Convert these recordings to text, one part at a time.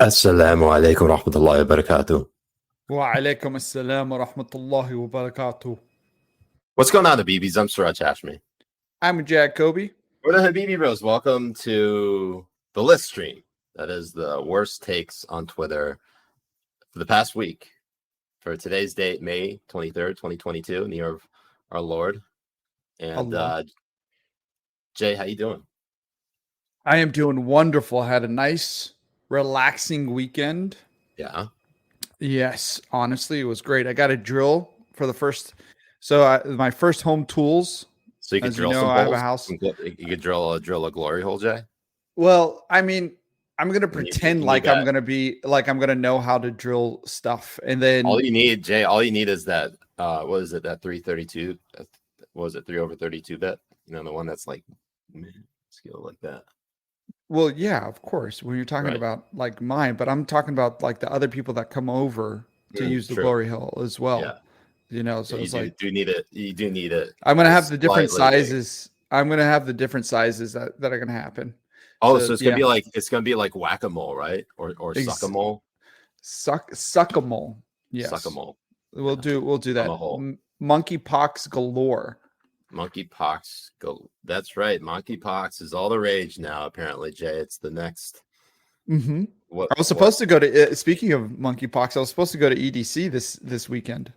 السلام عليكم ورحمة الله وبركاته. وعليكم السلام ورحمة الله وبركاته. What's going on, Habibis? I'm Siraj Hashmi. I'm Jack Kobbe. We're the Habibi Bros. Welcome to the list stream. That is the worst takes on Twitter for the past week. For today's date, May 23rd, 2022, in the year of our Lord. And Jay, how you doing? I am doing wonderful. Had a nice, relaxing weekend. Yeah. Yes, honestly, it was great. I got a drill for the first, my first home tools. So you could drill some holes? I have a house. You could drill a glory hole, Jay? Well, I mean, I'm going to pretend like I'm going to know how to drill stuff. And then all you need, Jay, is that, what is it, that 332? What was it, 3/32 bit? You know, the one that's like skill like that. Well, yeah, of course, when you're talking about like mine, but I'm talking about like the other people that come over to use the glory hole as well. Yeah. You know, so it's like do need it. You do need it. I'm gonna have the different sizes. I'm gonna have the different sizes that are gonna happen. Oh, so it's gonna be like whack-a-mole, right? Or suck-a-mole. Suck-a-mole. Yes. Suck-a-mole. We'll do that. Monkeypox galore. Monkeypox go. That's right. Monkeypox is all the rage now. Apparently, Jay. It's the next. Mm-hmm. I was supposed to go to. Speaking of monkeypox, I was supposed to go to EDC this weekend.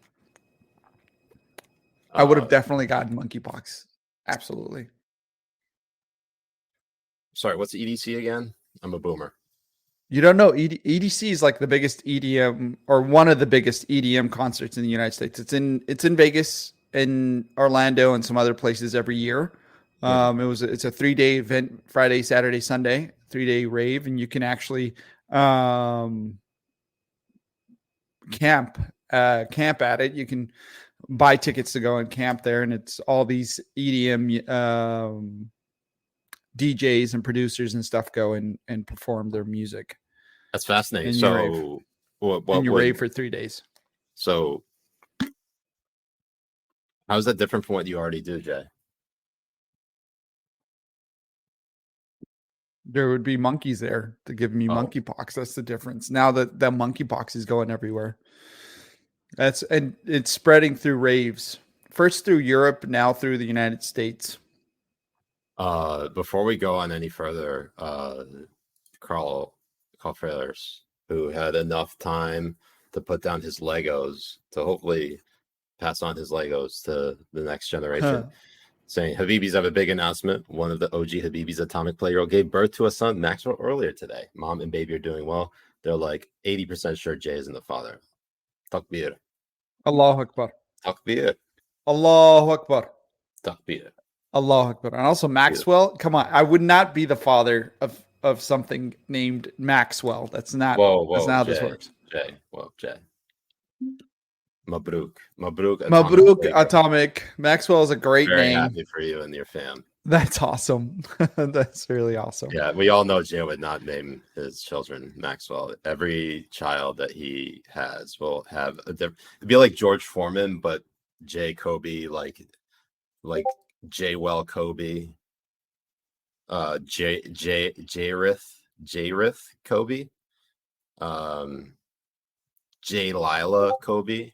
I would have definitely gotten monkeypox. Absolutely. Sorry, what's EDC again? I'm a boomer. You don't know EDC is like the biggest EDM or one of the biggest EDM concerts in the United States. It's in Vegas, in Orlando, and some other places every year. It's a 3-day event, Friday, Saturday, Sunday, 3-day rave, and you can actually camp at it. You can buy tickets to go and camp there, and it's all these EDM DJs and producers and stuff go and perform their music. That's fascinating. And so you rave for 3 days. So how is that different from what you already do, Jay? There would be monkeys there to give me monkeypox. That's the difference. Now that the monkeypox is going everywhere. And it's spreading through raves. First through Europe, now through the United States. Before we go on any further, Carl Fralers, who had enough time to put down his Legos to hopefully pass on his Legos to the next generation, saying, Habibis have a big announcement. One of the OG Habibis, Atomic Playgirl, gave birth to a son, Maxwell, earlier today. Mom and baby are doing well. They're like 80% sure Jay isn't the father. Takbir. Allahu Akbar. Takbir. Allahu Akbar. Takbir. Allahu Akbar. And also Maxwell, come on. I would not be the father of something named Maxwell. That's not that's not how this works. Jay. Mabruk Atomic. Maxwell is a great name. Very happy for you and your fam. That's awesome. That's really awesome. Yeah, we all know Jay would not name his children Maxwell. Every child that he has will have a different. It'd be like George Foreman, but Jay Kobbe, like J-Well Kobbe, Jayrith Kobbe, J Lila Kobbe.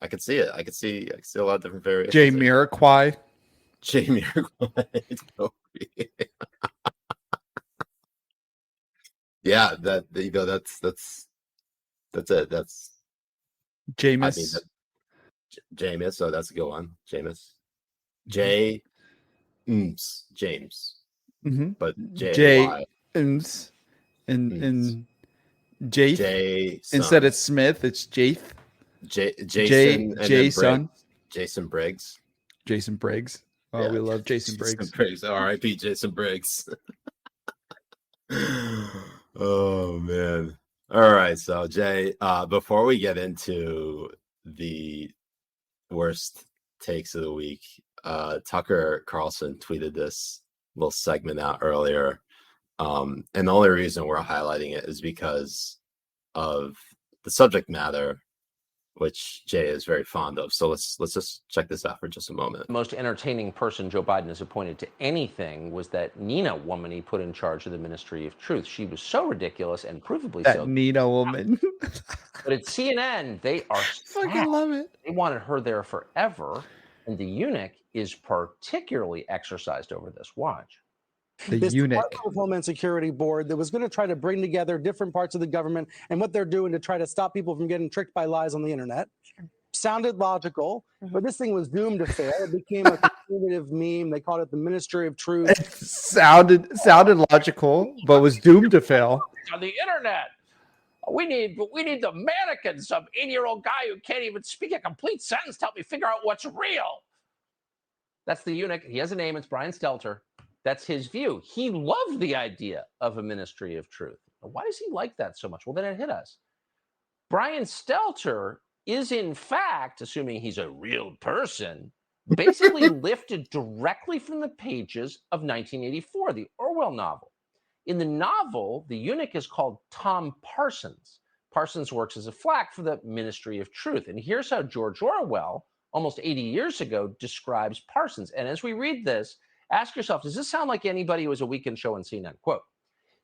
I could see it. I could see a lot of different variations. Jamiroquai. Yeah, that there you go. That's it. That's Jameis. Jameis. So that's a good one. Jameis. James. Mm-hmm. But and Jaith. Instead of Smith, it's Jaith. Jason Briggs. Jason Briggs. Oh, yeah. We love Jason Briggs. R.I.P. Jason Briggs. Oh man. All right. So Jay, before we get into the worst takes of the week, Tucker Carlson tweeted this little segment out earlier. And the only reason we're highlighting it is because of the subject matter which Jay is very fond of. So let's just check this out for just a moment. The most entertaining person Joe Biden has appointed to anything was that Nina woman he put in charge of the Ministry of Truth. She was so ridiculous and provably That so. Nina woman. But at CNN, they are Fucking love it. They wanted her there forever, and the eunuch is particularly exercised over this. Watch. The this eunuch. Department of Homeland Security board that was going to try to bring together different parts of the government and what they're doing to try to stop people from getting tricked by lies on the internet. Sounded logical, but this thing was doomed to fail. It became a conservative meme. They called it the Ministry of Truth. It sounded logical, but was doomed to fail. On the internet, we need the mannequin, some 80-year-old guy who can't even speak a complete sentence to help me figure out what's real. That's the eunuch. He has a name. It's Brian Stelter. That's his view. He loved the idea of a Ministry of Truth. Why does he like that so much? Well, then it hit us. Brian Stelter is, in fact, assuming he's a real person, basically lifted directly from the pages of 1984, the Orwell novel. In the novel, the eunuch is called Tom Parsons. Parsons works as a flack for the Ministry of Truth. And here's how George Orwell, almost 80 years ago, describes Parsons. And as we read this, ask yourself, does this sound like anybody who was a weekend show on CNN? Quote,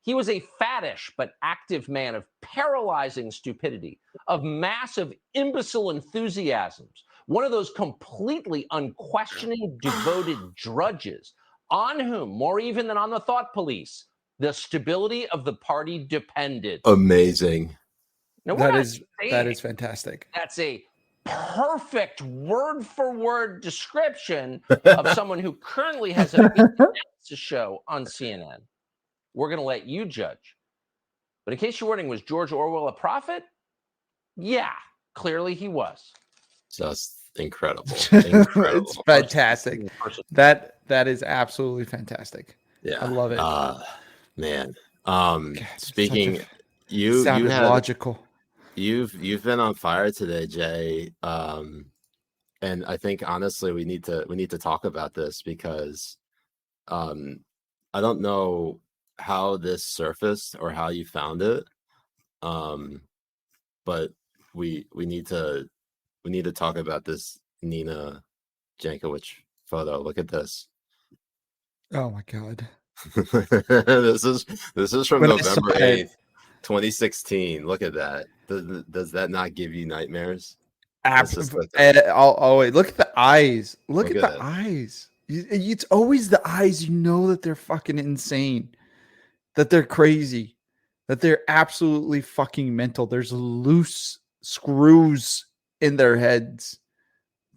he was a fattish but active man of paralyzing stupidity, of massive imbecile enthusiasms, one of those completely unquestioning, devoted drudges on whom, more even than on the thought police, the stability of the party depended. Amazing. Now, That is fantastic. That's a perfect word-for-word description of someone who currently has a show on CNN. We're going to let you judge. But in case you're wondering, was George Orwell a prophet? Yeah, clearly he was. Just incredible. Incredible. It's fantastic. That is absolutely fantastic. Yeah. I love it. Man. God, Speaking, you sounded had logical. You've been on fire today, Jay. And I think honestly we need to talk about this because I don't know how this surfaced or how you found it. But we need to talk about this Nina Jankowicz photo. Look at this. Oh my God. this is from When I saw November it- 8th, 2016. Look at that. Does that not give you nightmares? Wait, look at the eyes. Look at the it. eyes. It's always the eyes. You know that they're fucking insane, that they're crazy, that they're absolutely fucking mental. There's loose screws in their heads.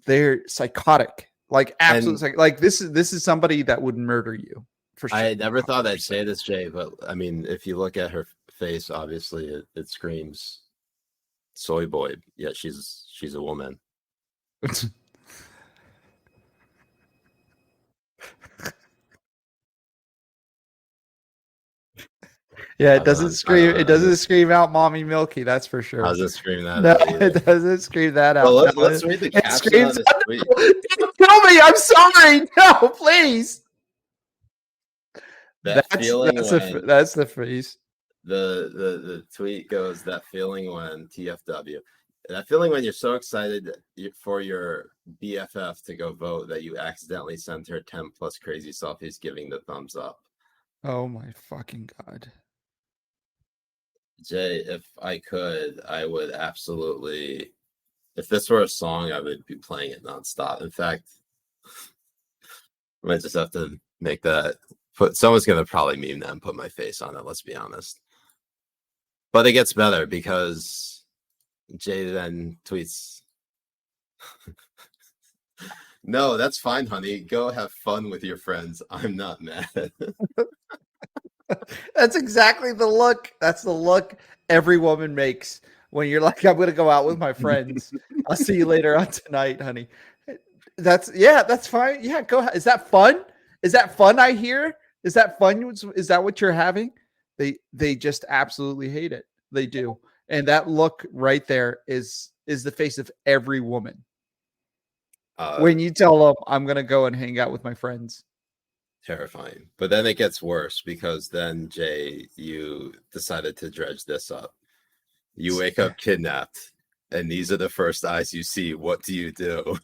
They're psychotic, like absolutely. Like this is somebody that would murder you for sure. I never thought I'd say this, Jay, but I mean, if you look at her face, obviously it screams soy boy. Yeah, she's a woman. Yeah, it doesn't scream. It doesn't scream out "mommy milky." That's for sure. I was just screaming that. No, out either. it doesn't scream that out. Well, No, let's read the it caption screams. on this tweet. Don't kill me! I'm sorry. No, please. That feeling when that's the phrase. the tweet goes, that feeling when TFW, that feeling when you're so excited for your BFF to go vote that you accidentally send her 10 plus crazy selfies giving the thumbs up. Oh my fucking God. Jay, if I could, I would absolutely, if this were a song, I would be playing it nonstop. In fact, I might just have to make that, someone's going to probably meme that and put my face on it, let's be honest. But it gets better because Jay then tweets, no, that's fine, honey. Go have fun with your friends. I'm not mad. That's exactly the look. That's the look every woman makes when you're like, I'm gonna go out with my friends. I'll see you later on tonight, honey. That's fine. Yeah, go ahead. Is that fun? Is that fun? I hear. Is that fun? Is that what you're having? They just absolutely hate it. They do. And that look right there is the face of every woman. When you tell them I'm gonna go and hang out with my friends. Terrifying. But then it gets worse because then, Jay, you decided to dredge this up. You wake up kidnapped and these are the first eyes you see. What do you do?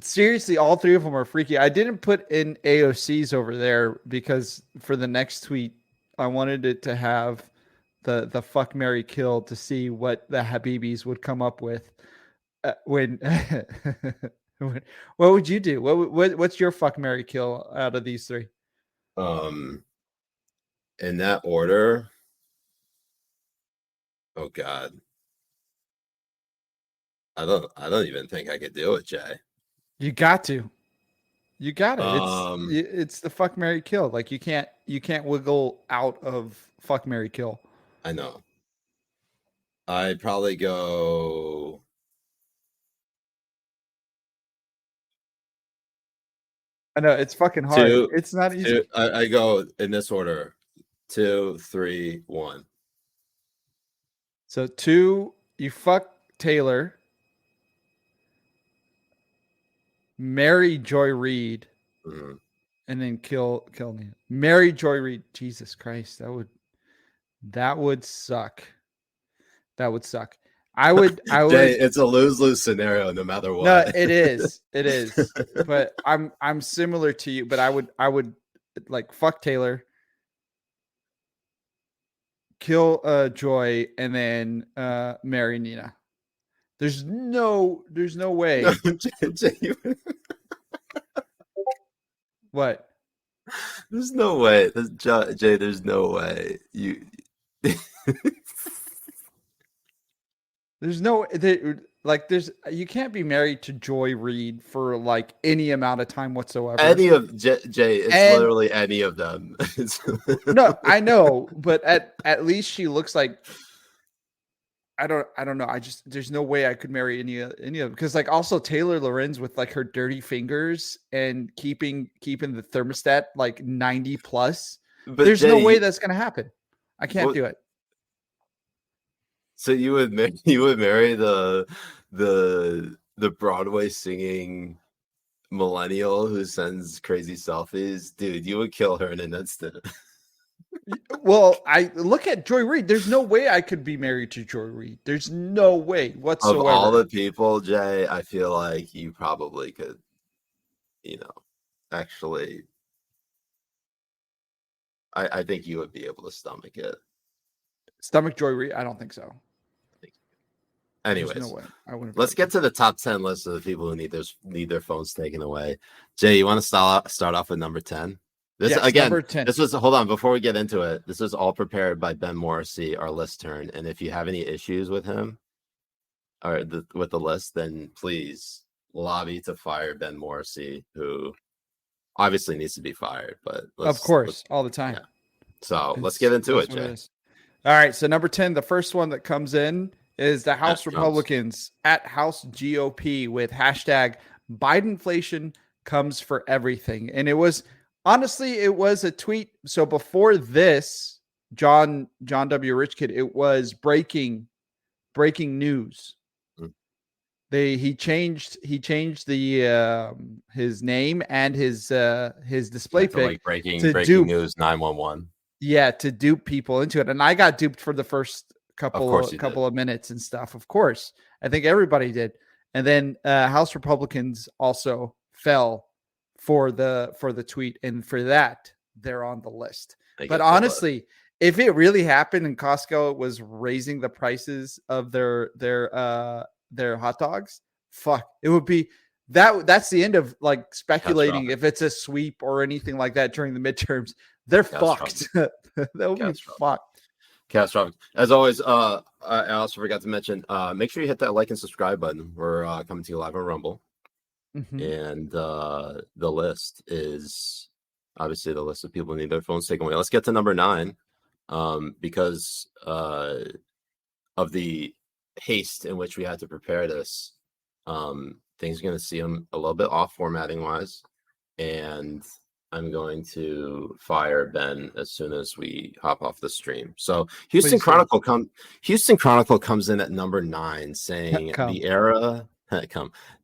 Seriously, all three of them are freaky. I didn't put in AOCs over there because for the next tweet, I wanted it to have the fuck, marry, kill to see what the Habibis would come up with when. What would you do? What's your fuck, marry, kill out of these three? In that order. Oh God. I don't even think I could do it, Jay. You got to. You got it. Um, It's the fuck, marry, kill. Like you can't wiggle out of fuck, marry, kill. I know. I'd probably go. I know it's fucking hard. Two, It's not easy. I go in this order: 2, 3, 1. So 2, you fuck Taylor, marry Joy Reid, Mhm. and then kill Nia. Marry Joy Reid. Jesus Christ, that would suck. That would suck. I would. Jay, it's a lose-lose scenario no matter what. No, it is. It is. But I'm similar to you. But I would like fuck Taylor, kill Joy, and then marry Nina. There's no way. No, Jay, What? there's no way. Jay, there's no way. There's no you can't be married to Joy Reid for like any amount of time whatsoever. Any of Jay, it's literally any of them. No, I know, but at least she looks like I don't know. There's no way I could marry any of them because like also Taylor Lorenz with like her dirty fingers and keeping the thermostat like 90 plus. But There's Jay, no way that's gonna happen. I can't do it. So you would marry the Broadway singing millennial who sends crazy selfies, dude? You would kill her in an instant. Well, I look at Joy Reid. There's no way I could be married to Joy Reid. There's no way whatsoever. Of all the people, Jay, I feel like you probably could, actually. I think you would be able to stomach it. Stomach Joy Reid? I don't think so. Anyways, no way. I wouldn't. Let's get to the top 10 list of the people who need their phones taken away. Jay, you want to start off with number 10? Number 10. Hold on, before we get into it, this was all prepared by Ben Morrissey, our list turn. And if you have any issues with him or with the list, then please lobby to fire Ben Morrissey, who obviously needs to be fired. But of course, all the time. Yeah. So let's get into it, Jay. All right. So number 10, the first one that comes in is the House Republicans at House GOP with hashtag Bidenflation comes for everything. And it was a tweet. So before this, John W. Rich Kid, it was breaking news. He changed the his name and his display pic like breaking news 911. Yeah, to dupe people into it. And I got duped for the first couple of minutes and stuff. Of course. I think everybody did. And then House Republicans also fell for the tweet, and for that they're on the list. But honestly, if it really happened and Costco was raising the prices of their hot dogs, fuck, it would be that's the end of like speculating if it's a sweep or anything like that during the midterms. They're fucked. They'll be fucked. Catastrophic. As always, I also forgot to mention, make sure you hit that like and subscribe button. We're coming to you live on Rumble. Mm-hmm. And the list is obviously the list of people who need their phones taken away. Let's get to number 9, because of the haste in which we had to prepare this. Things are going to see them a little bit off formatting wise, and I'm going to fire Ben as soon as we hop off the stream. So Houston Chronicle comes in at number 9, saying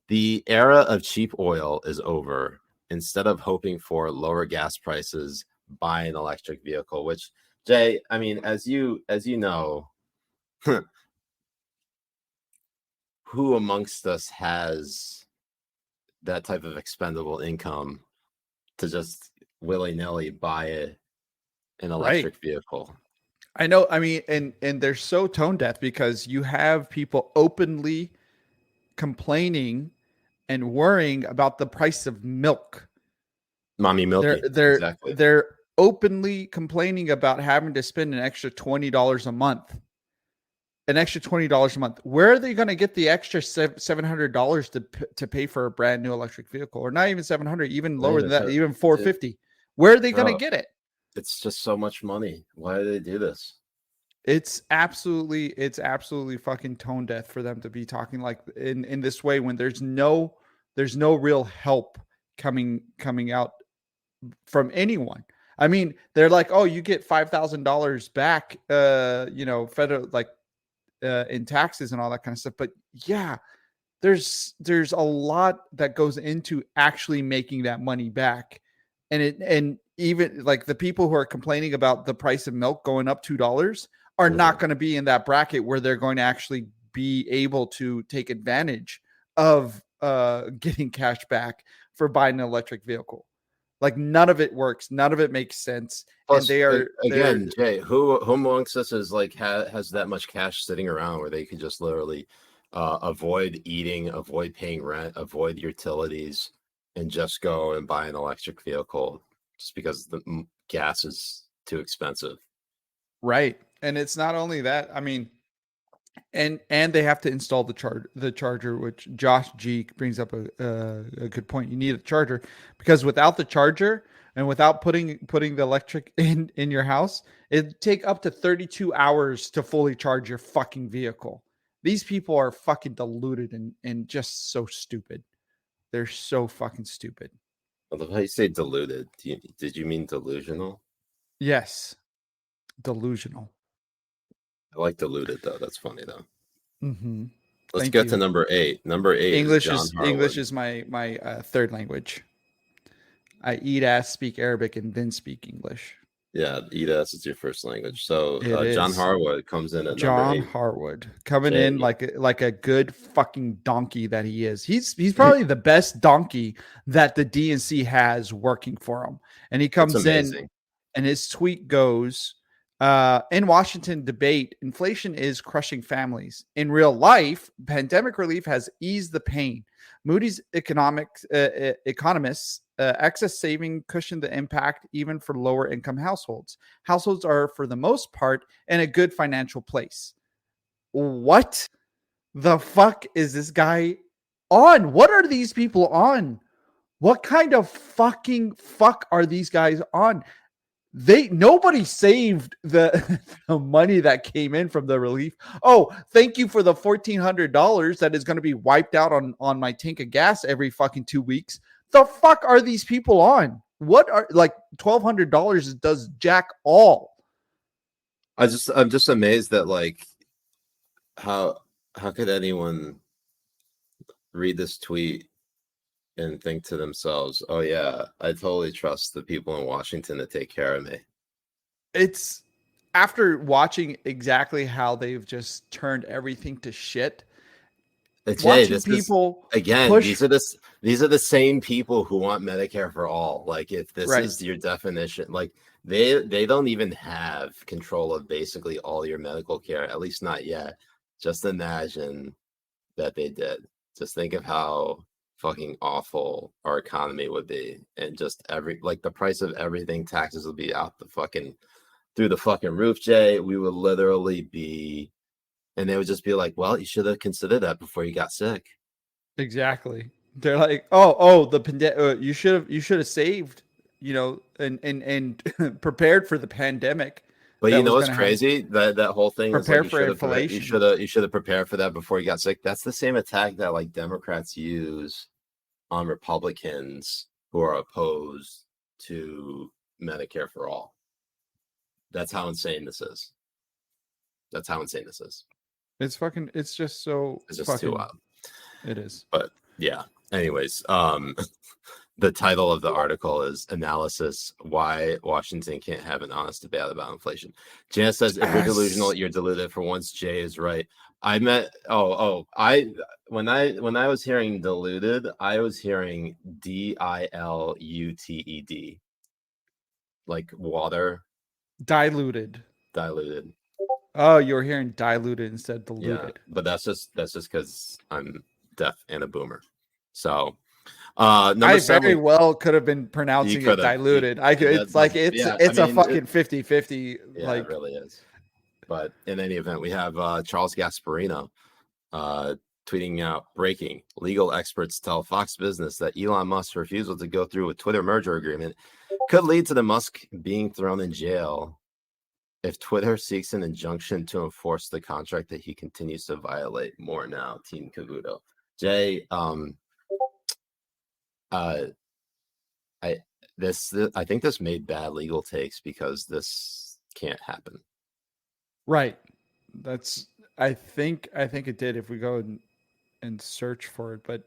the era of cheap oil is over. Instead of hoping for lower gas prices, buy an electric vehicle, which Jay, I mean, as you know, who amongst us has that type of expendable income to just willy-nilly buy an electric vehicle? I know. I mean, and they're so tone deaf because you have people openly complaining and worrying about the price of milk. Mommy milky. Exactly. They're openly complaining about having to spend an extra $20 a month. An extra $20 a month. Where are they going to get the extra $700 to pay for a brand new electric vehicle, or not even 700, even lower than that, even 450? Where are they going to get it? It's just so much money. Why do they do this? It's absolutely fucking tone deaf for them to be talking like in this way when there's no real help coming out from anyone. I mean, they're like, oh, you get $5,000 back, federal, like, in taxes and all that kind of stuff. But yeah, there's a lot that goes into actually making that money back. And even like the people who are complaining about the price of milk going up $2 are not going to be in that bracket where they're going to actually be able to take advantage of getting cash back for buying an electric vehicle. Like, none of it works. None of it makes sense. Plus, and they are again, Jay, who amongst us is like has that much cash sitting around where they could just literally avoid eating, avoid paying rent, avoid utilities, and just go and buy an electric vehicle just because the gas is too expensive. Right. And it's not only that. I mean, and they have to install the charger, which Josh G brings up a good point. You need a charger because without the charger and without putting the electric in your house, it'd take up to 32 hours to fully charge your fucking vehicle. These people are fucking deluded and just so stupid. They're so fucking stupid. I love how you say deluded. Did you mean delusional? Yes. Delusional. I like deluded though. That's funny though. Mm-hmm. Let's get to number 8. Number 8. English is my third language. I eat ass, speak Arabic, and then speak English. Yeah, EDS is your first language. So John is. Harwood comes in at John number 8. Harwood coming in like a good fucking donkey that he is. He's probably the best donkey that the DNC has working for him. And he comes in and his tweet goes, in Washington debate, inflation is crushing families. In real life, pandemic relief has eased the pain. Moody's economists, excess saving cushioned the impact even for lower income households. Households are, for the most part, in a good financial place. What the fuck is this guy on? What are these people on? What kind of fucking fuck are these guys on? Nobody saved the money that came in from the relief. Oh, thank you for the $1,400 that is going to be wiped out on my tank of gas every fucking 2 weeks. The fuck are these people on? What are like $1,200 does jack all? I'm just amazed that like how could anyone read this tweet and think to themselves, oh yeah, I totally trust the people in Washington to take care of me. It's after watching exactly how they've just turned everything to shit. Jay, these are the same people who want Medicare for all. Like, if this is your definition, like they don't even have control of basically all your medical care, at least not yet. Just imagine that they did. Just think of how fucking awful our economy would be, and just the price of everything, taxes would be out through the fucking roof, Jay. We would literally be, and they would just be like, well, you should have considered that before you got sick. Exactly. They're like, you should have saved, and prepared for the pandemic. But you know what's crazy? That whole thing is like, for inflation. You should have prepared for that before you got sick. That's the same attack that like Democrats use on Republicans who are opposed to Medicare for all. That's how insane this is. It's just so. It's just too wild. It is. But yeah. Anyways, The title of the article is Analysis Why Washington Can't Have an Honest Debate About Inflation. Janice says, if you're delusional, you're deluded. For once, Jay is right. When I was hearing deluded, I was hearing DILUTED, like water. Diluted. Oh, you were hearing diluted instead of diluted. Yeah, but that's just because I'm deaf and a boomer. So number seven, very well could have been pronouncing it diluted. It's a fucking 50-50. Yeah, like it really is. But in any event, we have Charles Gasparino tweeting out, breaking, legal experts tell Fox Business that Elon Musk's refusal to go through with Twitter merger agreement could lead to the Musk being thrown in jail if Twitter seeks an injunction to enforce the contract that he continues to violate. More now, Team Cavuto. Jay, I think this made bad legal takes because this can't happen. Right. I think it did if we go and search for it, but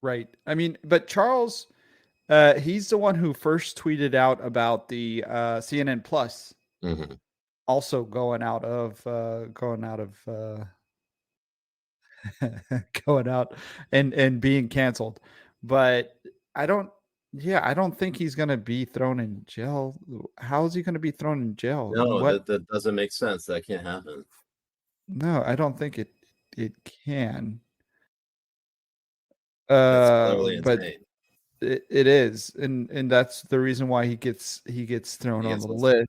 right. I mean, but Charles, he's the one who first tweeted out about the CNN Plus also going out and being canceled. But I don't think he's going to be thrown in jail. How is he going to be thrown in jail? No, that doesn't make sense. That can't happen. No, I don't think it can. That's clearly but insane. it is, and that's the reason why he gets thrown on the list.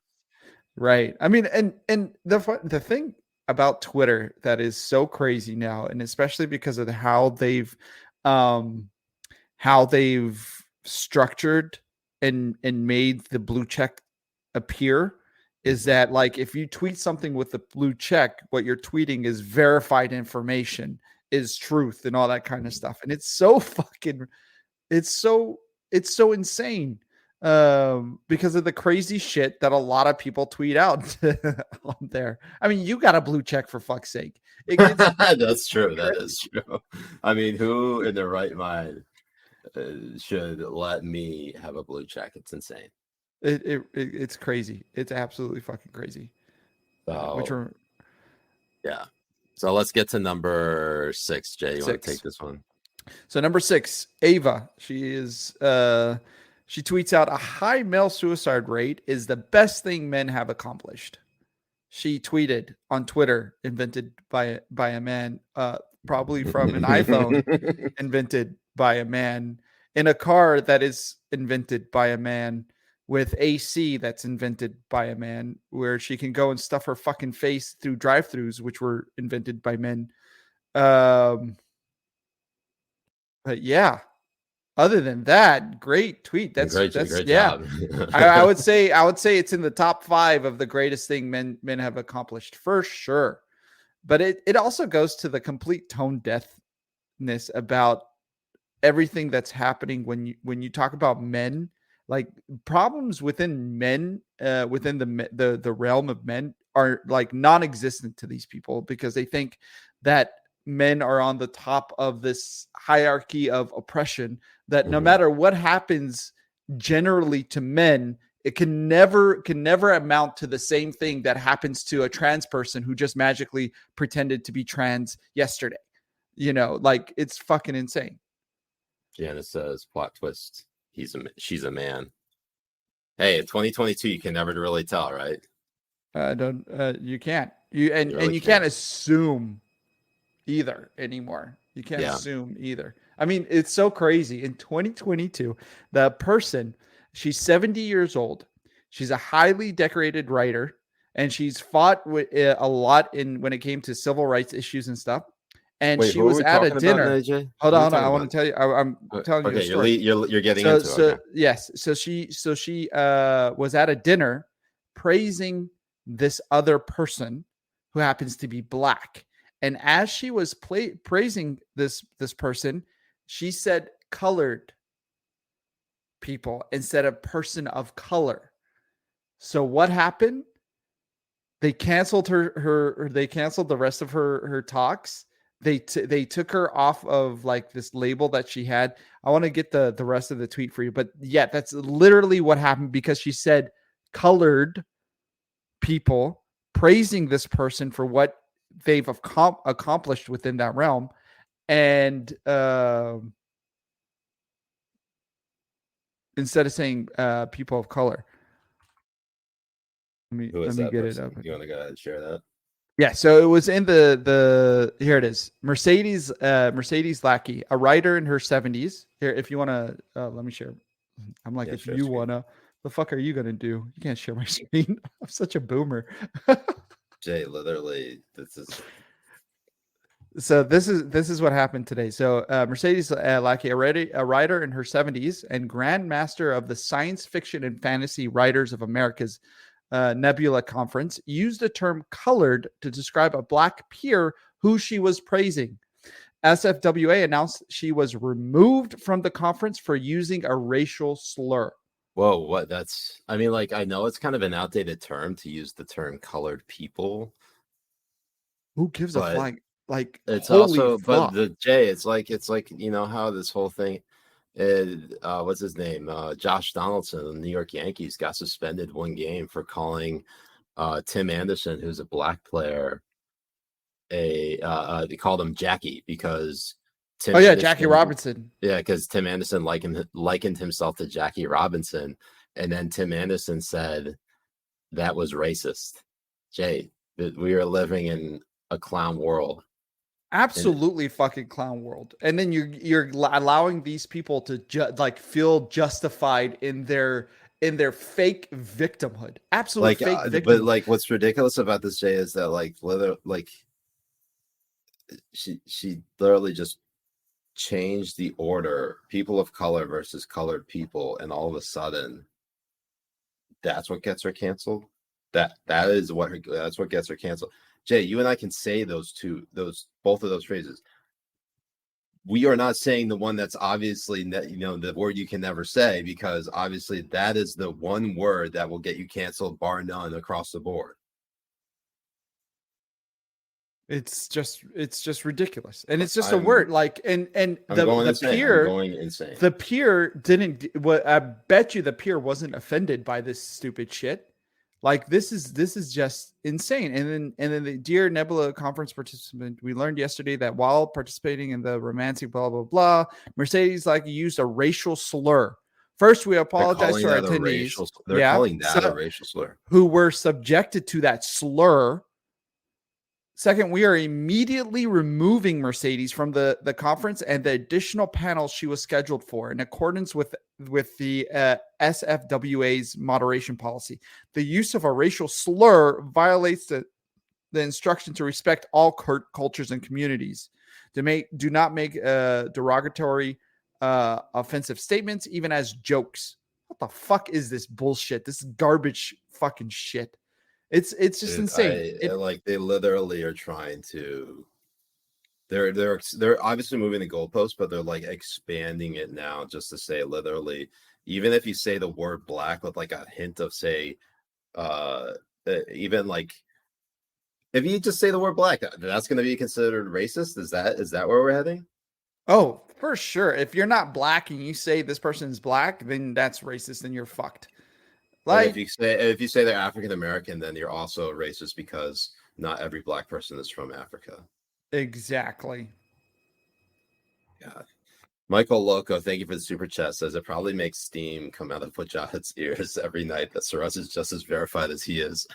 Right. I mean, and the thing about Twitter that is so crazy now, and especially because of how they've structured and made the blue check appear, is that like if you tweet something with the blue check, what you're tweeting is verified information, is truth, and all that kind of stuff. And it's so insane because of the crazy shit that a lot of people tweet out on there. I mean, you got a blue check, for fuck's sake. That's true. That is true. I mean, who in their right mind should let me have a blue check? It's insane. It's crazy. It's absolutely fucking crazy. Yeah. So let's get to number 6. Jay, you want to take this one? So number 6, Ava. She tweets out, a high male suicide rate is the best thing men have accomplished. She tweeted on Twitter, invented by a man, probably from an iPhone, invented by a man, in a car that is invented by a man, with AC that's invented by a man, where she can go and stuff her fucking face through drive-thrus, which were invented by men. But yeah, other than that, great tweet. That's great yeah. job. I would say it's in the top 5 of the greatest thing men have accomplished, for sure. But it also goes to the complete tone deafness about everything that's happening when you talk about men. Like, problems within men, within the realm of men, are like non-existent to these people, because they think that men are on the top of this hierarchy of oppression, that no matter what happens generally to men, it can never amount to the same thing that happens to a trans person who just magically pretended to be trans yesterday. Like, it's fucking insane. Janice says, plot twist, she's a man. Hey, in 2022, you can never really tell, right? You can't. You can't assume either anymore. You can't assume either. I mean, it's so crazy. In 2022, the person, she's 70 years old. She's a highly decorated writer, and she's fought with a lot when it came to civil rights issues and stuff. And Wait, she was at a dinner. Hold on. I want to tell you. I'm telling you a story. You're getting into it. So yes. So she was at a dinner praising this other person who happens to be black. And as she was praising this person, she said colored people instead of person of color. So what happened? They canceled they canceled the rest of her talks they took her off of like this label that she had. I want to get the rest of the tweet for you, but yeah, that's literally what happened because she said colored people, praising this person for what they've accomplished within that realm, and instead of saying people of color. Who Let is me that get person? it up. You want to go ahead and share that? Yeah, so it was in the here it is. Mercedes Lackey, a writer in her 70s. Here, if you want to let me share. I'm like, Yeah, if share you screen. wanna, the fuck are you gonna do? You can't share my screen. I'm such a boomer. Jay, literally, this is So this is what happened today. So Mercedes Lackey, a writer in her 70s and grandmaster of the Science Fiction and Fantasy Writers of America's Nebula Conference, used the term colored to describe a black peer who she was praising. SFWA announced she was removed from the conference for using a racial slur. whoa. What? That's. I mean, like, I know it's kind of an outdated term to use the term "colored people." Who gives a But flag? Like, it's holy also, but fuck. the Jay, it's like you know how this whole thing. What's his name? Josh Donaldson, the New York Yankees, got suspended one game for calling Tim Anderson, who's a black player, they called him Jackie because Tim Oh yeah, Anderson, Jackie Robinson. yeah, because Tim Anderson likened himself to Jackie Robinson, and then Tim Anderson said that was racist. Jay, that we are living in a clown world. Absolutely fucking clown world. And then you're allowing these people to like feel justified in their fake victimhood. Absolute Like, fake but victimhood. like, what's ridiculous about this, Jay, is that like she literally just changed the order, people of color versus colored people, and all of a sudden that's what gets her canceled. That's what gets her canceled. Jay, you and I can say both of those phrases. We are not saying the one that's obviously the word you can never say, because obviously that is the one word that will get you canceled bar none across the board. It's just ridiculous. And it's just a word like and I'm the going the insane. peer I'm going insane. the peer didn't what I bet you the peer wasn't offended by this stupid shit. Like this is just insane. And then the Dear Nebula conference participant, we learned yesterday that while participating in the romantic blah blah blah, Mercedes like used a racial slur. First, we apologize to our attendees. They're calling that a racial slur. Who were subjected to that slur. Second, we are immediately removing Mercedes from the conference and the additional panels she was scheduled for in accordance with the SFWA's moderation policy. The use of a racial slur violates the instruction to respect all cultures and communities. Do not make derogatory, offensive statements, even as jokes. What the fuck is this bullshit? This is garbage fucking shit. It's just insane. They literally are trying to. They're obviously moving the goalpost, but they're like expanding it now just to say literally. Even if you say the word black with like a hint of say, even like if you just say the word black, that's going to be considered racist. Is that where we're heading? Oh, for sure. If you're not black and you say this person is black, then that's racist and you're fucked. Like, if you say they're African American, then you're also racist because not every black person is from Africa. Exactly. God. Michael Loco, thank you for the super chat. Says it probably makes steam come out of Fujah's ears every night that Siraj is just as verified as he is.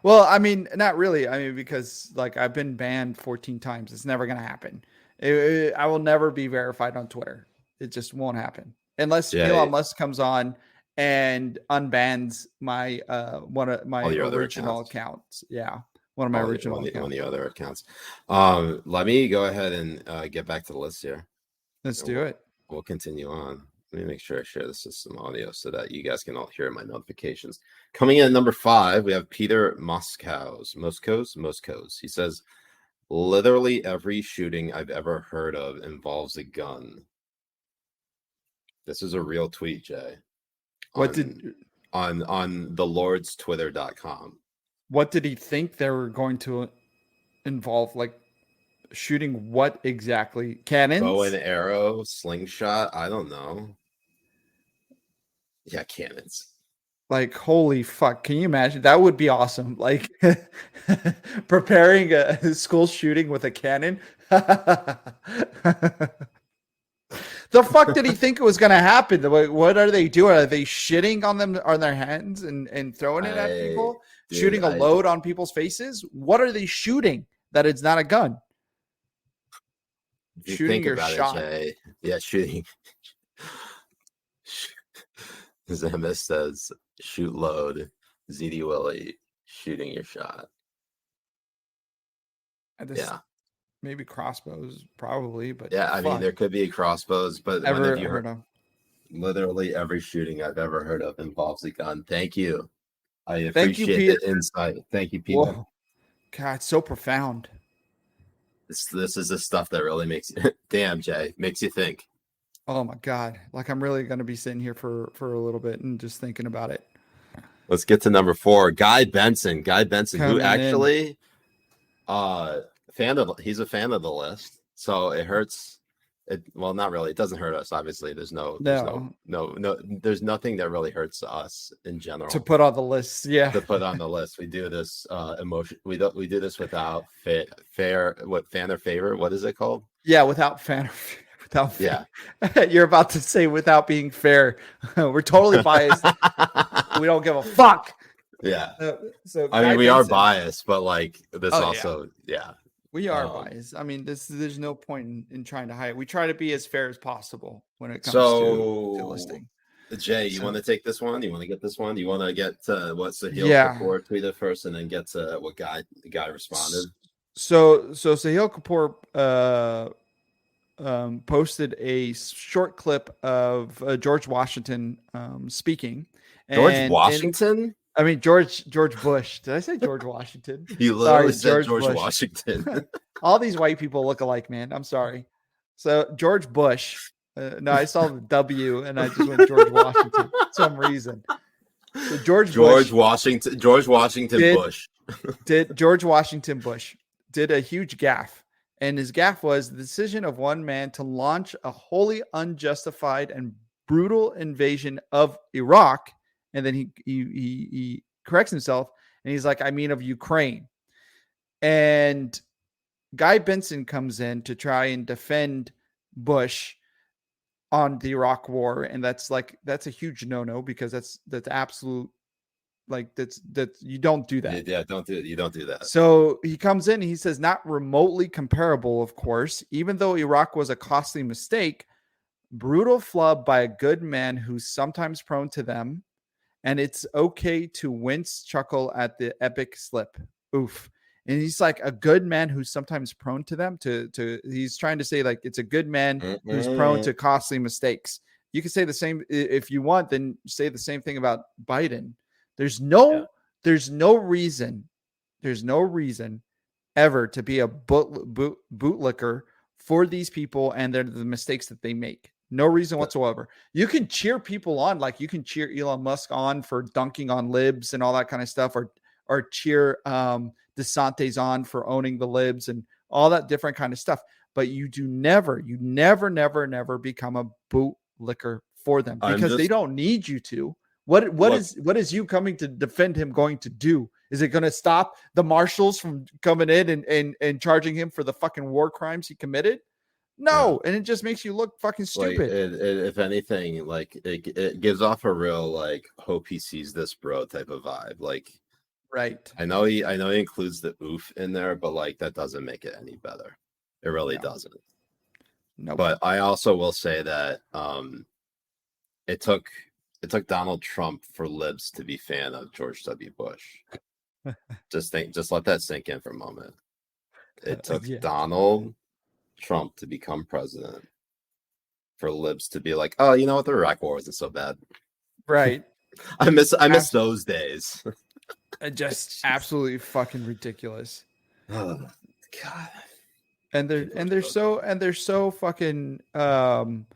Well, I mean, not really. I mean, because like I've been banned 14 times. It's never going to happen. I will never be verified on Twitter. It just won't happen unless Elon Musk comes on and unbans my one of my original accounts. Yeah, one of my original accounts. One of the other accounts. Let me go ahead and get back to the list here. Let's do it. We'll continue on. Let me make sure I share the system audio so that you guys can all hear my notifications. Coming in at number 5, we have Peter Moskos. He says, literally every shooting I've ever heard of involves a gun. This is a real tweet, Jay. On thelordstwitter.com. What did he think they were going to involve? Like Shooting what exactly? Cannons? Bow and arrow, slingshot. I don't know. Yeah, cannons. Like, holy fuck. Can you imagine? That would be awesome. Like preparing a school shooting with a cannon. The fuck did he think it was going to happen? What are they doing? Are they shitting on them on their hands and throwing it at people? Dude, shooting a load on people's faces? What are they shooting that it's not a gun? Shooting your shot. Jay. Yeah, shooting. Zemis says, shoot load. ZD Willie, shooting your shot. Yeah. Maybe crossbows, probably, but yeah, I mean, there could be crossbows, but when have you heard of? Literally every shooting I've ever heard of involves a gun. Thank you. I appreciate the insight. Thank you, Peter. Whoa. God, it's so profound. This is the stuff that really makes you, damn, Jay, makes you think. Oh my God. Like, I'm really going to be sitting here for a little bit and just thinking about it. Let's get to number 4. Guy Benson, who actually, he's a fan of the list. So it hurts. Well, not really. It doesn't hurt us. Obviously, there's nothing that really hurts us in general. To put on the list. Yeah. To put on the list. We do this emotion. We do this without fan or favor. What is it called? Yeah, without fan or favor. Yeah. You're about to say without being fair. We're totally biased. We don't give a fuck. Yeah. So I mean, we are biased, but like this also, yeah. We are biased. I mean, there's no point in trying to hide it. We try to be as fair as possible when it comes to listing. Jay, you want to take this one? You want to get this one? You want to get to what Sahil Kapoor tweeted first, and then get to what guy responded? So Sahil Kapoor posted a short clip of George Washington speaking. George Washington? George Bush. Did I say George Washington? You literally said George Washington. All these white people look alike, man. I'm sorry. So George Bush. No, I saw the W and I just went George Washington for some reason. So George Washington Bush did a huge gaffe. And his gaffe was the decision of one man to launch a wholly unjustified and brutal invasion of Iraq. And then he corrects himself and he's like, I mean, of Ukraine. And Guy Benson comes in to try and defend Bush on the Iraq war. And that's a huge no-no because that's absolute, like that's you don't do that. Yeah, you don't do that. So he comes in and he says, not remotely comparable, of course, even though Iraq was a costly mistake, brutal flub by a good man who's sometimes prone to them. And it's okay to wince, chuckle at the epic slip. Oof. And he's like a good man who's sometimes prone to them. He's trying to say like it's a good man who's prone to costly mistakes. You can say the same if you want, then say the same thing about Biden. There's no reason ever to be a bootlicker for these people and the mistakes that they make. No reason whatsoever. You can cheer people on, like you can cheer Elon Musk on for dunking on libs and all that kind of stuff, or cheer DeSantis on for owning the libs and all that different kind of stuff. But you never become a bootlicker for them because they don't need you to. What is you coming to defend him going to do? Is it going to stop the marshals from coming in and charging him for the fucking war crimes he committed? No, and it just makes you look fucking stupid. If anything, like it gives off a real like hope he sees this bro type of vibe. Like, right? I know he includes the oof in there, but like that doesn't make it any better. It really doesn't. No. But I also will say that it took Donald Trump for libs to be fan of George W. Bush. Just let that sink in for a moment. It took Donald Trump to become president for libs to be like, oh, you know what, the Iraq war wasn't so bad. Right. I miss those days. Just absolutely fucking ridiculous. Oh God. And they're so fucking obvious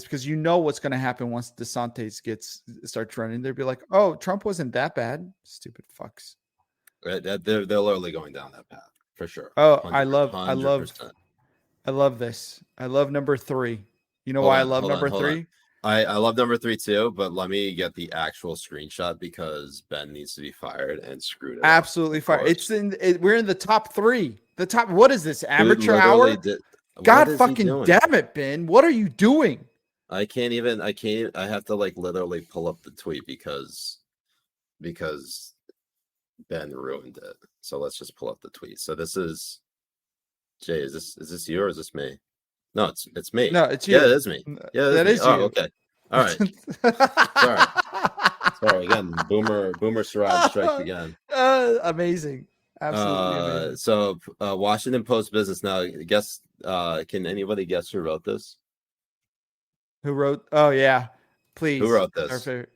because you know what's going to happen once DeSantis starts running. They'll be like, oh, Trump wasn't that bad. Stupid fucks. Right. They're literally going down that path. for sure. Oh, 100%. I love this. I love number 3. You know Hold why I on, love hold on, number hold on. 3? I love number 3 too, but let me get the actual screenshot because Ben needs to be fired and screwed it up, Absolutely of fire. course. We're in the top 3. The top. What is this? Dude Amateur literally hour? did. God What is he fucking doing? damn it, Ben. What are you doing? I can't. I have to like literally pull up the tweet because Ben ruined it. So let's just pull up the tweet. So this is Jay. Is this you or is this me? No, it's me. No, it's Yeah, you. it is me. Yeah, it is That me. is Oh, you. okay. All right. Sorry again. Boomer Siraj strikes again. Amazing. Absolutely amazing. So Washington Post business now. Guess can anybody guess who wrote this? Who wrote? Oh yeah, please. Who wrote Our this? favorite.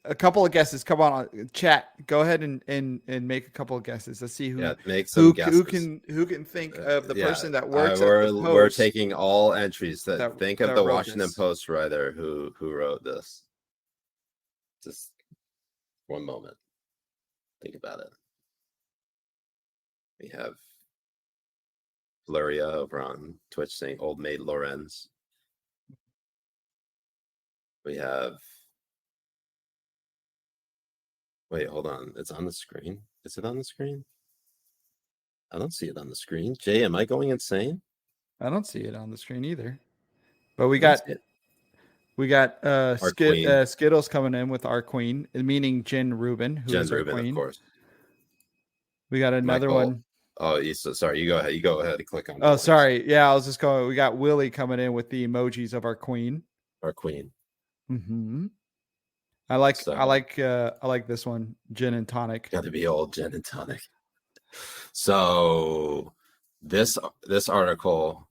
A couple of guesses. Come on, chat. Go ahead and make a couple of guesses. Let's see who make some guesses. who can think of the person that works we're, at the Post. We're taking all entries that think of that the wrote Washington this. Post writer who wrote this. Just one moment. Think about it. We have Luria over on Twitch saying Old Maid Lorenz. We have. Wait, hold on. It's on the screen. Is it on the screen? I don't see it on the screen. Jay, am I going insane? I don't see it on the screen either. But we got Skittles coming in with our queen, meaning Jen Rubin, who is our queen. Of course. We got another one. Oh, sorry. You go ahead. You go ahead and click on. Oh, sorry. Yeah, I was just going. We got Willie coming in with the emojis of our queen. Our queen. Mm-hmm. I like this one, gin and tonic. Got to be old gin and tonic. So this article,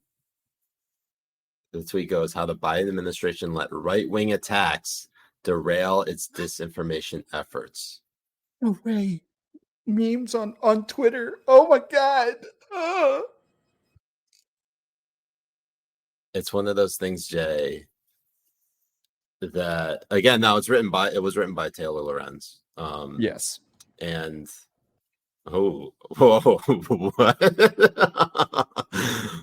the tweet goes, how the Biden administration let right-wing attacks derail its disinformation efforts. No way. Memes on Twitter. Oh my God. Ugh. It's one of those things, Jay, that again, now it was written by Taylor Lorenz. Yes. And whoa, what?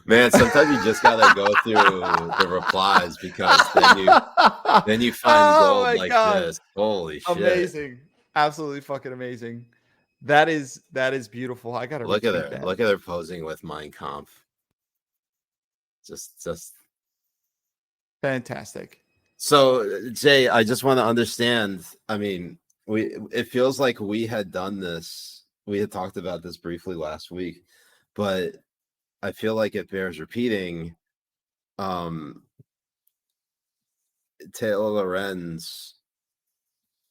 Man, sometimes you just gotta go through the replies because then you find gold like this. Holy shit. Amazing. Absolutely fucking amazing. That is beautiful. I gotta look at her. Look at her posing with Mein Kampf. Just fantastic. So Jay, I just want to understand. I mean, it feels like we had done this. We had talked about this briefly last week, but I feel like it bears repeating. Taylor Lorenz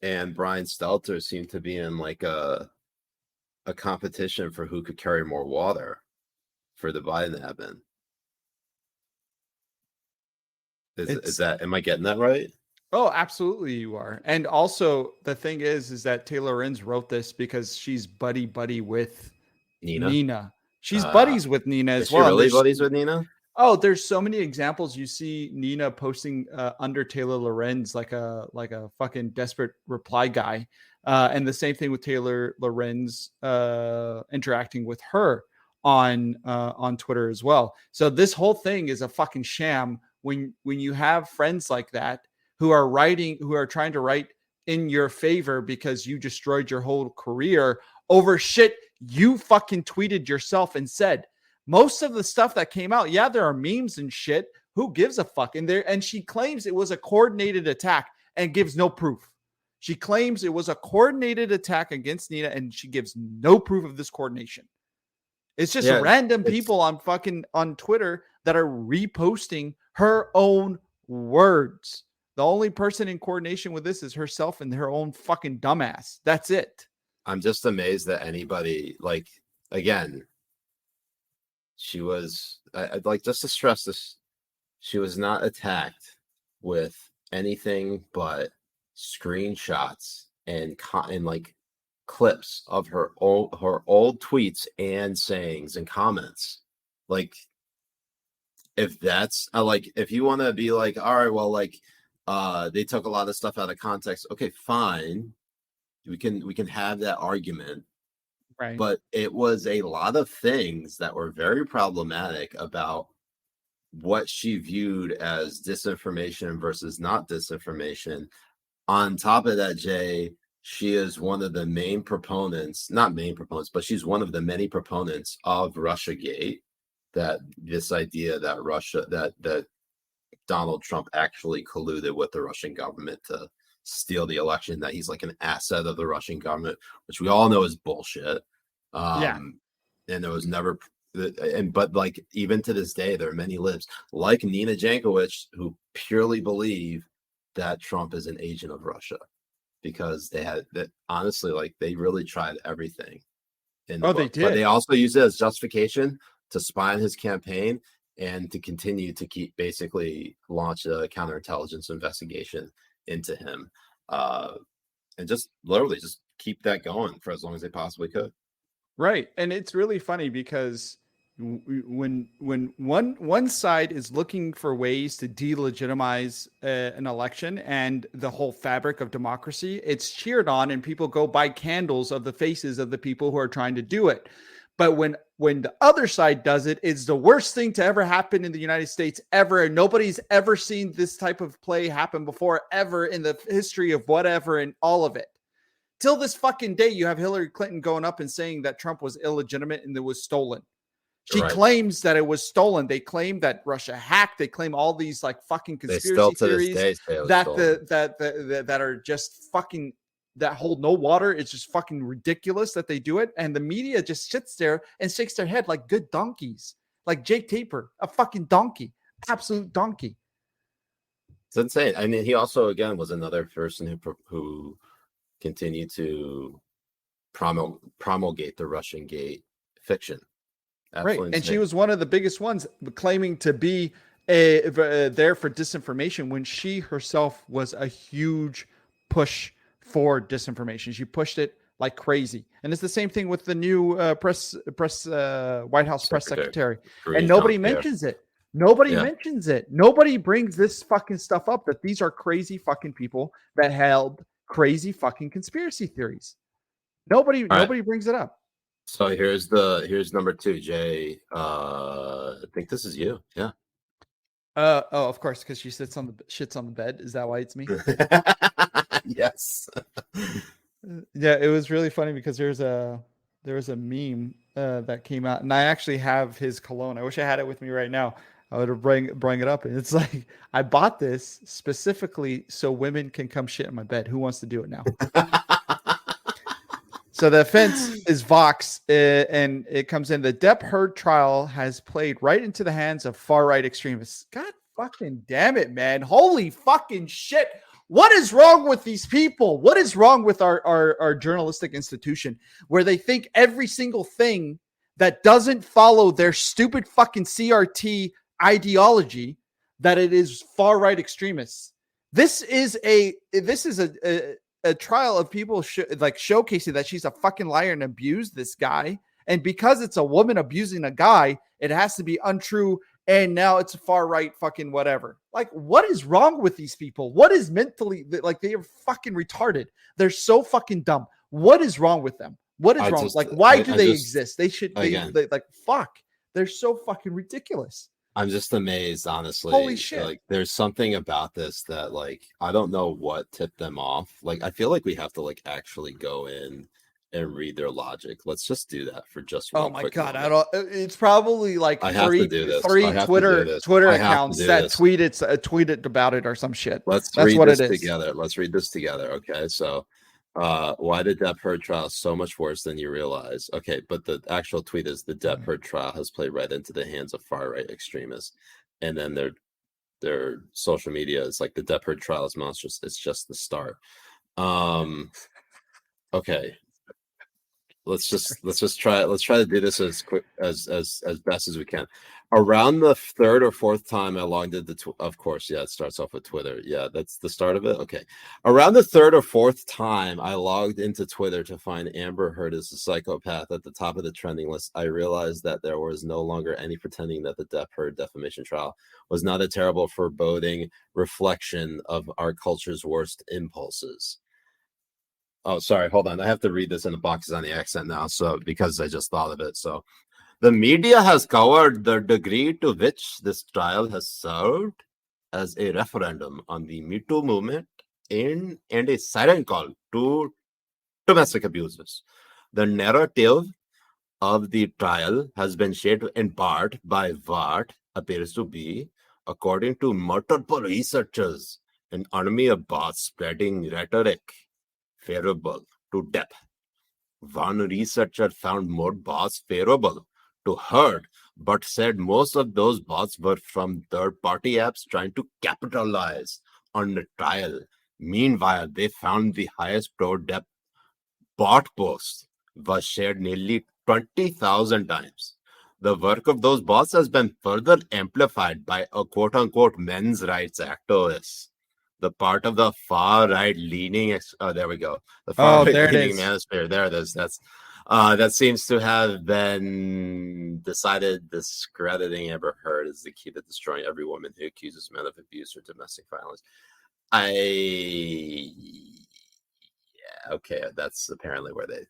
and Brian Stelter seem to be in like a competition for who could carry more water for the Biden admin. Is that, am I getting that right? Oh, absolutely you are. And also the thing is that Taylor Lorenz wrote this because she's buddy with Nina. She's buddies with Nina as well. Is she really buddies with Nina? Oh, there's so many examples. You see Nina posting under Taylor Lorenz like a fucking desperate reply guy. And the same thing with Taylor Lorenz interacting with her on Twitter as well. So this whole thing is a fucking sham when you have friends like that who are trying to write in your favor because you destroyed your whole career over shit you fucking tweeted yourself and said. Most of the stuff that came out, yeah, there are memes and shit. Who gives a fuck? And she claims it was a coordinated attack and gives no proof. She claims it was a coordinated attack against Nina and she gives no proof of this coordination. It's just random people on Twitter that are reposting her own words. The only person in coordination with this is herself and her own fucking dumbass. That's it. I'm just amazed that anybody, like, again, she was, I'd like just to stress this, she was not attacked with anything but screenshots and like clips of her old tweets and sayings and comments. Like, if that's like, if you want to be like, all right, well, like, they took a lot of stuff out of context. Okay, fine. We can have that argument. Right. But it was a lot of things that were very problematic about what she viewed as disinformation versus not disinformation. On top of that, Jay, she is one of the main proponents, not main proponents, but she's one of the many proponents of Russiagate. That this idea that that Donald Trump actually colluded with the Russian government to steal the election, that he's like an asset of the Russian government, which we all know is bullshit. Yeah. And there was never, but like even to this day, there are many libs like Nina Jankowicz who purely believe that Trump is an agent of Russia, because they had that, honestly, like they really tried everything. They did. But they also used it as justification to spy on his campaign and to continue to basically launch a counterintelligence investigation into him, and just literally just keep that going for as long as they possibly could. Right. And it's really funny because when one side is looking for ways to delegitimize an election and the whole fabric of democracy, it's cheered on and people go buy candles of the faces of the people who are trying to do it. But when the other side does it, it's the worst thing to ever happen in the United States ever. And nobody's ever seen this type of play happen before, ever in the history of whatever, and all of it. Till this fucking day, you have Hillary Clinton going up and saying that Trump was illegitimate and it was stolen. She claims that it was stolen. They claim that Russia hacked. They claim all these like fucking conspiracy theories that are just fucking, that hold no water. It's just fucking ridiculous that they do it. And the media just sits there and shakes their head like good donkeys, like Jake Tapper, a fucking donkey, absolute donkey. It's insane. I mean, he also, again, was another person who continued to promulgate the Russian Gate fiction. Absolutely right. insane. And she was one of the biggest ones claiming to be there for disinformation when she herself was a huge push for disinformation. She pushed it like crazy. And it's the same thing with the new White House press secretary. And nobody mentions it. Nobody mentions it. Nobody brings this fucking stuff up, that these are crazy fucking people that held crazy fucking conspiracy theories. Nobody brings it up. So here's number 2, Jay. I think this is you. Yeah. Of course, because she shits on the bed. Is that why it's me? Yes. Yeah, it was really funny because there was a meme that came out, and I actually have his cologne. I wish I had it with me right now. I would have bring it up, and it's like, I bought this specifically so women can come shit in my bed. Who wants to do it now? So the offense is Vox, and it comes in. The Depp Heard trial has played right into the hands of far-right extremists. God fucking damn it, man. Holy fucking shit. What is wrong with these people? What is wrong with our journalistic institution, where they think every single thing that doesn't follow their stupid fucking CRT ideology, that it is far-right extremists? This is a trial of people showcasing that she's a fucking liar and abused this guy. And because it's a woman abusing a guy, it has to be untrue. And now it's a far right fucking whatever. Like, what is wrong with these people? What is mentally, like, they are fucking retarded. They're so fucking dumb. What is wrong with them? What is wrong? Why do they exist? They should, fuck. They're so fucking ridiculous. I'm just amazed, honestly. Holy shit. Like, there's something about this that, like, I don't know what tipped them off. Like, I feel like we have to, like, actually go in and read their logic. Let's just do that for just one quick moment. I don't. It's probably like three Twitter accounts that tweeted about it or some shit. That's what it is. Together. Let's read this together. Okay, so why did Depp Heard trial so much worse than you realize? Okay, but the actual tweet is the Depp Heard trial has played right into the hands of far right extremists, and then their social media is like the Depp Heard trial is monstrous. It's just the start. Okay. Let's just try it. Let's try to do this as quick as best as we can. Around the third or fourth time I logged into, of course, it starts off with Twitter. Yeah, that's the start of it. Okay. Around the third or fourth time I logged into Twitter to find Amber Heard as a psychopath at the top of the trending list, I realized that there was no longer any pretending that the Depp Heard defamation trial was not a terrible, foreboding reflection of our culture's worst impulses. Oh, sorry. Hold on. I have to read this in the boxes on the accent now. So because I just thought of it. So the media has covered the degree to which this trial has served as a referendum on the Me Too movement and a siren call to domestic abusers. The narrative of the trial has been shaped in part by what appears to be, according to multiple researchers, an army of bots spreading rhetoric favorable to death. One researcher found more bots favorable to hurt, but said most of those bots were from third-party apps trying to capitalize on the trial. Meanwhile, they found the highest pro-death bot post was shared nearly 20,000 times. The work of those bots has been further amplified by a quote-unquote men's rights activist. The part of the far right leaning, there we go. The far right there it leaning is. manosphere. There it is. That seems to have been decided discrediting Amber Heard is the key to destroying every woman who accuses men of abuse or domestic violence. Okay, that's apparently where they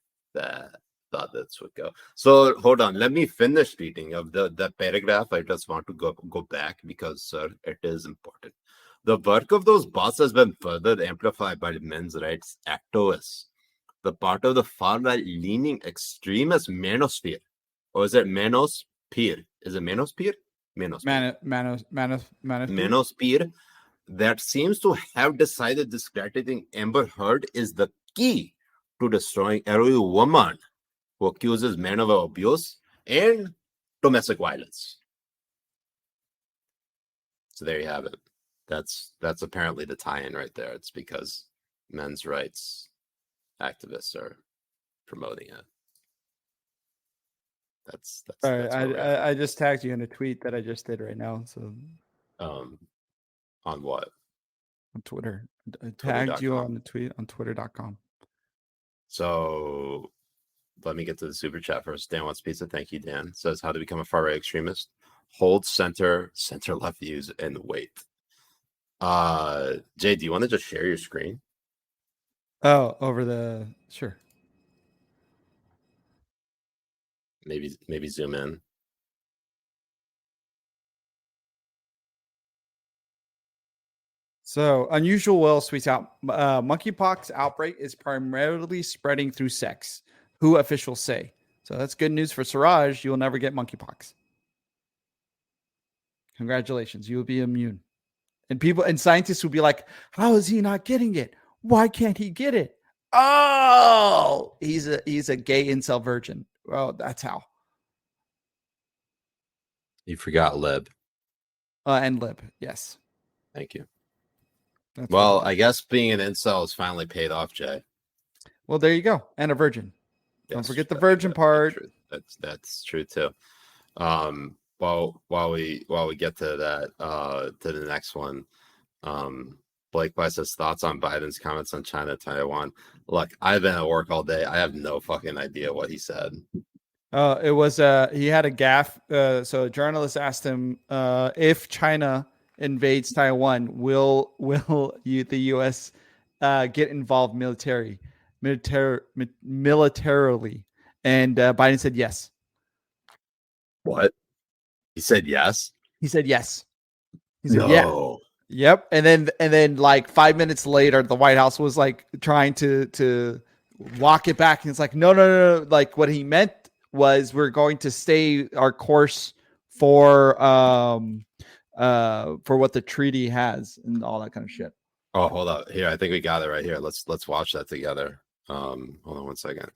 thought this would go. So hold on, let me finish reading of the paragraph. I just want to go back because, sir, it is important. The work of those bots has been further amplified by the men's rights activists. The part of the far-right leaning extremist manosphere, or is it manosphere? Is it manosphere? Manosphere that seems to have decided discrediting Amber Heard is the key to destroying every woman who accuses men of abuse and domestic violence. So there you have it. That's apparently the tie-in right there. It's because men's rights activists are promoting it. That's Sorry, where we're I just tagged you in a tweet that I just did right now. So on what? On Twitter. I tagged you on the tweet on twitter.com. So let me get to the super chat first. Dan Wants Pizza. Thank you, Dan. Says how to become a far-right extremist. Hold center left views and wait. Jay, do you want to just share your screen? Oh, sure. Maybe zoom in. So, unusual Will tweets out, monkeypox outbreak is primarily spreading through sex. Who officials say? So that's good news for Siraj. You will never get monkeypox. Congratulations. You will be immune. And people and scientists will be like, how is he not getting it? Why can't he get it? Oh, he's a gay incel virgin. Well, that's how. You forgot lib. And lib, yes. Thank you. That's well, I guess being an incel has finally paid off, Jay. Well, there you go. And a virgin. Don't forget the virgin part. That's true too. While we get to that, to the next one, Blake Weiss says thoughts on Biden's comments on China, Taiwan. Look, I've been at work all day. I have no fucking idea what he said. It was he had a gaffe. So a journalist asked him if China invades Taiwan, will the U.S. Get involved militarily? And Biden said yes. What? He said yes? He said yes. He said no. Yeah. Yep. And then like 5 minutes later, the White House was like trying to walk it back. And it's like, no. Like what he meant was we're going to stay our course for what the treaty has and all that kind of shit. Oh, hold up. Here, I think we got it right here. Let's watch that together. Hold on 1 second.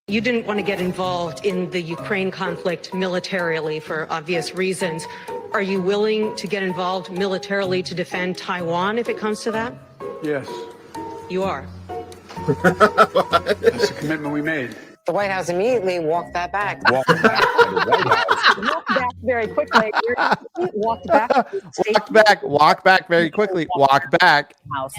You didn't want to get involved in the Ukraine conflict militarily for obvious reasons. Are you willing to get involved militarily to defend Taiwan if it comes to that? Yes. You are. That's a commitment we made. The White House immediately walked that back. Walked back very quickly. Walked back. Walk back very quickly. Walk back.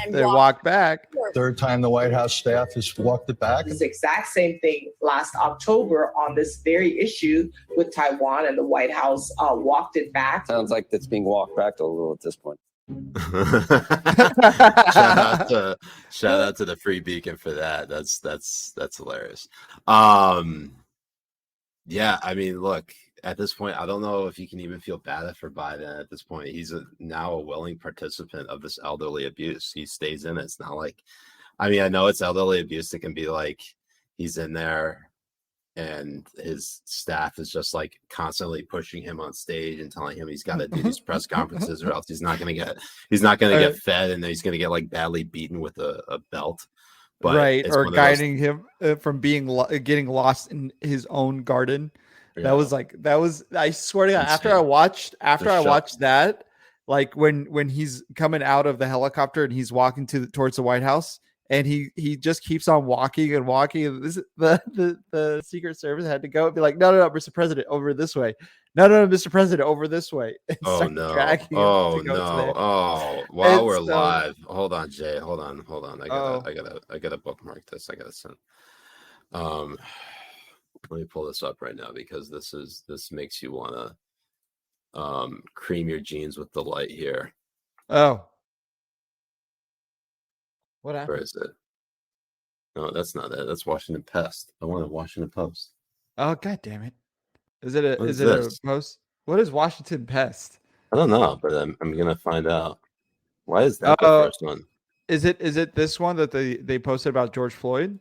They walk back. Third time the White House staff has walked it back. This exact same thing last October on this very issue with Taiwan, and the White House walked it back. Sounds like it's being walked back a little at this point. shout out to the Free Beacon for that. That's hilarious. Yeah, I mean, look, at this point, I don't know if you can even feel bad for Biden at this point. He's now a willing participant of this elderly abuse. He stays in it. It's not like, I mean, I know it's elderly abuse. It can be like he's in there and his staff is just like constantly pushing him on stage and telling him he's got to do these press conferences or else he's not going to get fed, and then he's going to get like badly beaten with a belt. But right, it's or one of guiding him from getting lost in his own garden. That was I swear to God, after I watched that, like when he's coming out of the helicopter and he's walking towards the White House, and he just keeps on walking and walking, and this the Secret Service had to go and be like, no, Mr. President, over this way. No, Mr. President, over this way. And Oh start no! dragging him Oh to go to no! there. Oh, while And we're so- live, hold on, Jay. Hold on. Uh-oh. I gotta bookmark this. I gotta send. Let me pull this up right now because this makes you wanna cream your jeans with delight here. Oh, what Where happened? is it? No, that's not it. That's Washington Pest. I want a Washington Post. Oh, God damn it! Is it a What is is it this? a post? What is Washington Pest? I don't know, but I'm gonna find out. Why is that the first one? Is it this one that they posted about George Floyd?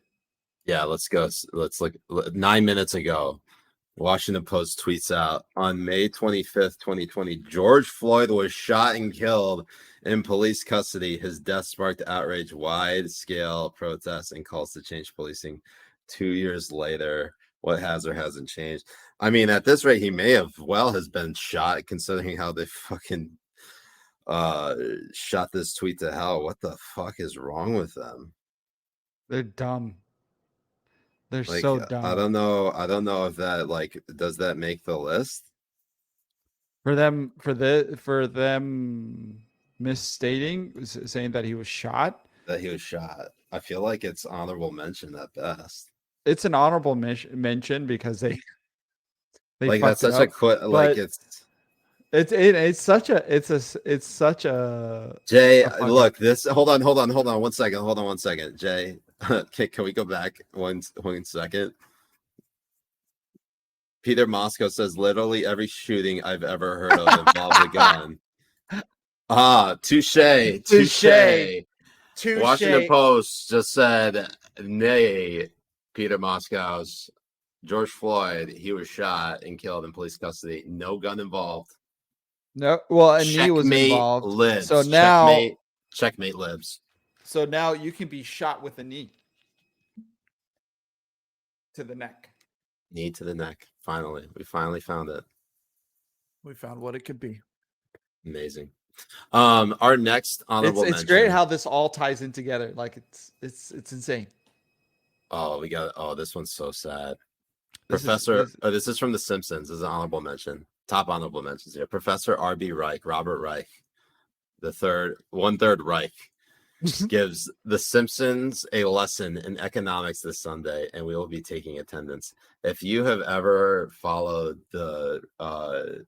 Yeah, let's go. Let's look. 9 minutes ago, Washington Post tweets out on May 25th, 2020, George Floyd was shot and killed in police custody. His death sparked outrage, wide-scale protests, and calls to change policing. 2 years later, what has or hasn't changed? I mean, at this rate, he may have has been shot, considering how they fucking shot this tweet to hell. What the fuck is wrong with them? They're dumb. They're Like, so dumb. I don't know if that, like, does that make the list? For them misstating, saying that he was shot. That he was shot. I feel like it's honorable mention at best. It's an honorable mention because they Like, fucked that's it such a up, quick, like, but it's such a Jay, a fun- look, this, hold on 1 second. Jay, can we go back one second? Peter Moscow says literally every shooting I've ever heard of involved a gun. Touche. Washington Post just said, nay, Peter Moscow's George Floyd, he was shot and killed in police custody. No gun involved. No, well, a knee was Checkmate involved. Libs. So now, checkmate libs. So now you can be shot with a knee to the neck. Knee to the neck. Finally, we finally found it. We found what it could be. Amazing. Our next honorable It's mention. great how this all ties in together. Like it's insane. Oh, this one's so sad. This This is from The Simpsons. This is an honorable mention. Top honorable mentions here. Professor R.B. Reich, Robert Reich, one-third Reich, gives The Simpsons a lesson in economics this Sunday, and we will be taking attendance. If you have ever followed the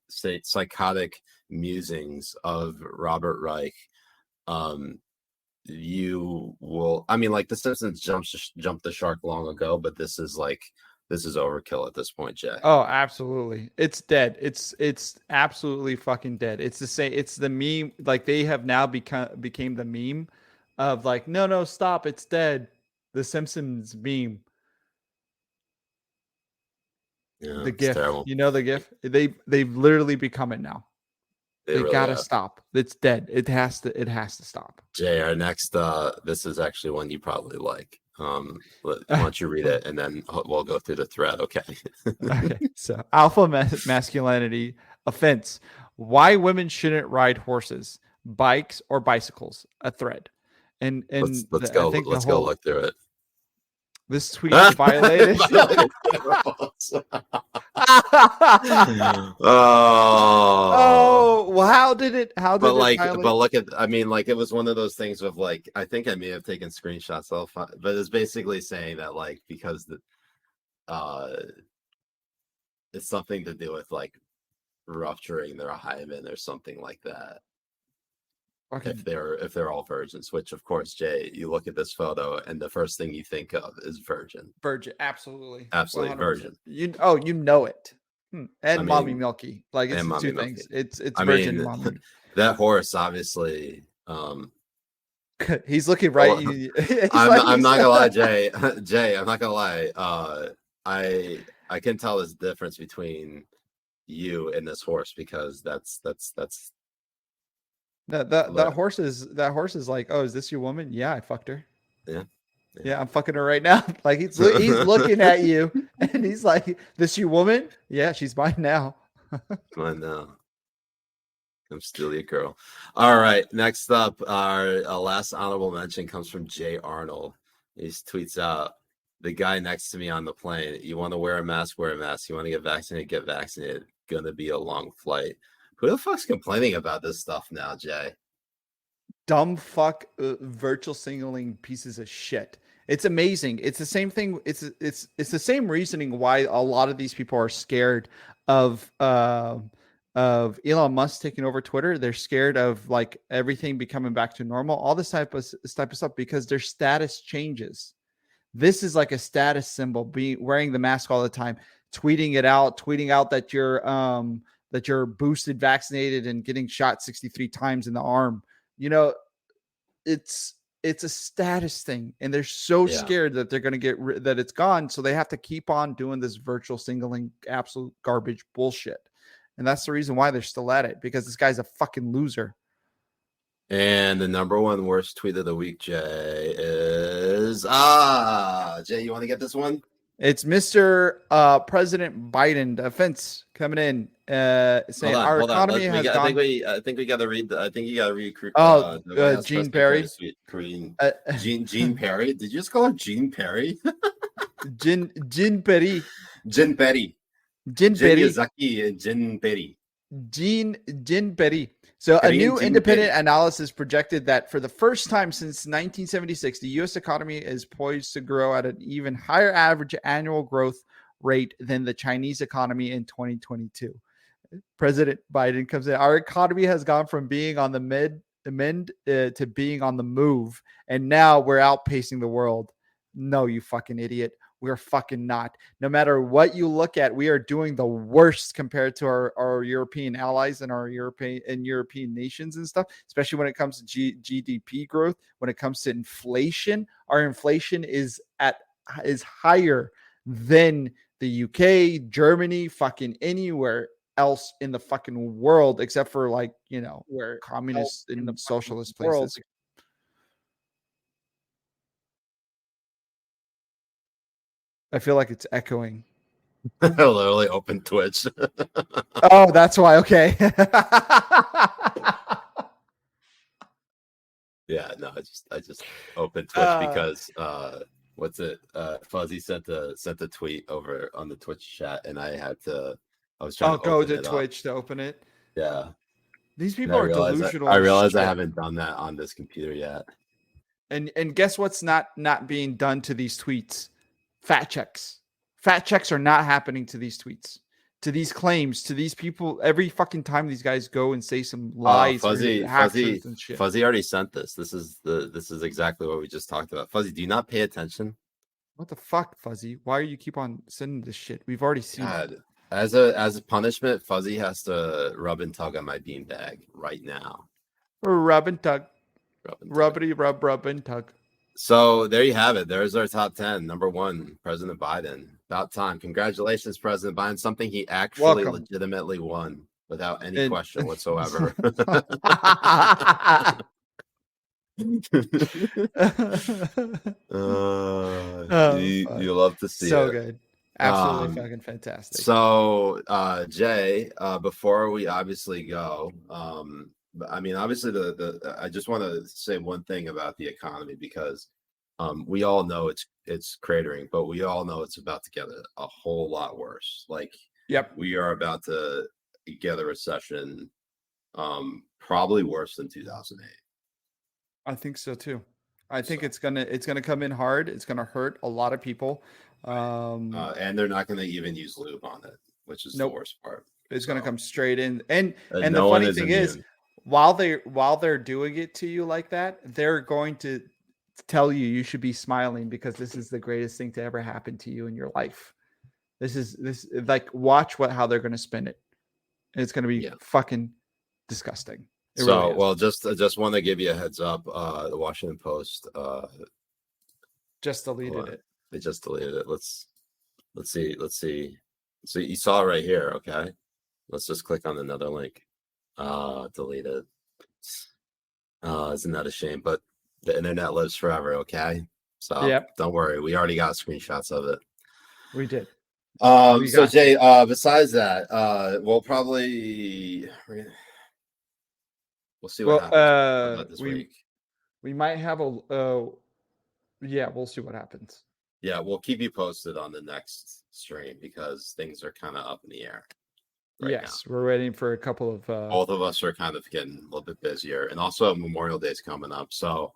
psychotic musings of Robert Reich, you will. I mean, like, The Simpsons jumped the shark long ago, but this is overkill at this point, Jay. Oh, absolutely. It's dead. It's absolutely fucking dead. It's the same. It's the meme. Like, they have now became the meme of like, no, stop. It's dead. The Simpsons meme. Yeah, The GIF. terrible. You know the GIF? They've literally become it now. They really gotta have. stop. It's dead. It has to stop. Jay, our next this is actually one you probably like. Why don't you read it and then we'll go through the thread, okay? Okay. So, alpha masculinity offense. Why women shouldn't ride horses, bikes, or bicycles. A thread. And let's go look through it. This tweet violated. Oh, well, how did it violate? But look at, I mean, like, it was one of those things with, like, I think I may have taken screenshots, but it's basically saying that, like, because it's something to do with, like, rupturing their hymen or something like that. Fucking if they're all virgins. Which, of course, Jay, you look at this photo, and the first thing you think of is virgin. virgin, absolutely, Absolutely 100%. virgin. You know it. And I mommy mean, milky, like it's and the mommy two milky. things. It's I virgin mean, and mommy. that horse obviously. He's looking right. Well, He's I'm not gonna lie, Jay. Jay, I'm not gonna lie. I can tell this difference between you and this horse because that's that horse is like, oh, is this your woman? Yeah, I fucked her. Yeah. Yeah, I'm fucking her right now. Like he's looking at you, and he's like, "This your woman? Yeah, she's mine now." I know. Come steal your girl. All right. Next up, our last honorable mention comes from Jay Arnold. He tweets out, "The guy next to me on the plane. You want to wear a mask? Wear a mask. You want to get vaccinated? Get vaccinated. Gonna be a long flight." Who the fuck's complaining about this stuff now, Jay? Dumb fuck virtual signaling pieces of shit. It's amazing. It's the same thing. It's the same reasoning why a lot of these people are scared of Elon Musk taking over Twitter. They're scared of like everything becoming back to normal, all this type of stuff, because their status changes. This is like a status symbol, wearing the mask all the time, tweeting out that you're boosted, vaccinated, and getting shot 63 times in the arm. You know, it's a status thing, and they're so scared that they're going to that it's gone, so they have to keep on doing this virtual signaling absolute garbage bullshit. And that's the reason why they're still at it, because this guy's a fucking loser. And the number one worst tweet of the week, Jay, is Jay, you want to get this one? It's Mr. President Biden defense coming in, saying our economy has gone. I think we got to read. I think you got to read. Gene Perry. Gene Perry. Did you just call her Gene Perry? Gene Perry. Gene Perry. Gene Perry. Zaki and Gene Perry. Gene Perry. So a new independent analysis projected that for the first time since 1976, the U.S. economy is poised to grow at an even higher average annual growth rate than the Chinese economy in 2022. President Biden comes in. Our economy has gone from being on the mend to being on the move, and now we're outpacing the world. No, you fucking idiot. We're fucking not. No matter what you look at, we are doing the worst compared to our European allies and our European nations and stuff, especially when it comes to GDP growth. When it comes to inflation, our inflation is higher than the UK, Germany, fucking anywhere else in the fucking world, except for like, where communist and socialist places. I feel like it's echoing. I literally opened Twitch. Oh, that's why. Okay. Yeah, no, I just opened Twitch because Fuzzy sent a tweet over on the Twitch chat, and I was trying to go to Twitch to open it. Yeah. These people are delusional. I realize I haven't done that on this computer yet. And guess what's not being done to these tweets? Fact checks. Fact checks are not happening to these tweets, to these claims, to these people. Every fucking time these guys go and say some lies, Fuzzy and shit. Fuzzy already sent this. This is exactly what we just talked about. Fuzzy, do you not pay attention? What the fuck, Fuzzy? Why do you keep on sending this shit? We've already seen it. As a punishment, Fuzzy has to rub and tug on my beanbag right now. Rub and tug. Rubbity rub and tug. So there you have it. There's our top 10. Number 1, President Biden. About time. Congratulations, President Biden. Something he actually legitimately won without any question whatsoever. You love to see it. So good. Absolutely fucking fantastic. So, Jay, before we obviously go, obviously I just want to say one thing about the economy, because we all know it's cratering, but we all know it's about to get a whole lot worse. Like, we are about to get a recession, probably worse than 2008. I think so too. I think it's gonna come in hard. It's gonna hurt a lot of people. And they're not gonna even use lube on it, which is the worst part. It's gonna come straight in. And no the funny thing is, while they're doing it to you like that, they're going to tell you should be smiling because this is the greatest thing to ever happen to you in your life. This like watch how they're going to spin it. It's going to be fucking disgusting. It So, really is. well, just want to give you a heads up. The Washington Post just deleted it. They just deleted it. Let's see. So you saw it right here. Okay. Let's just click on another link. Deleted. Isn't that a shame? But the internet lives forever. Okay. So don't worry. We already got screenshots of it. We did. So Jay, besides that, we'll see what happens this week. We might have we'll see what happens. Yeah, we'll keep you posted on the next stream because things are kind of up in the air. Now. We're waiting for a couple of. Both of us are kind of getting a little bit busier, and also Memorial Day is coming up. So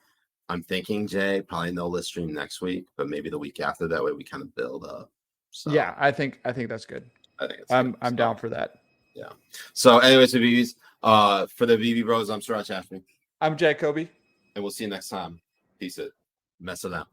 I'm thinking, Jay, probably no list stream next week, but maybe the week after. That way, we kind of build up. So, yeah, I think that's good. I think I'm down for that. Yeah. So, anyways, for the Habibi Bros, I'm Siraj Hashmi. I'm Jay Kobbe. And we'll see you next time. Peace it. Mess it out.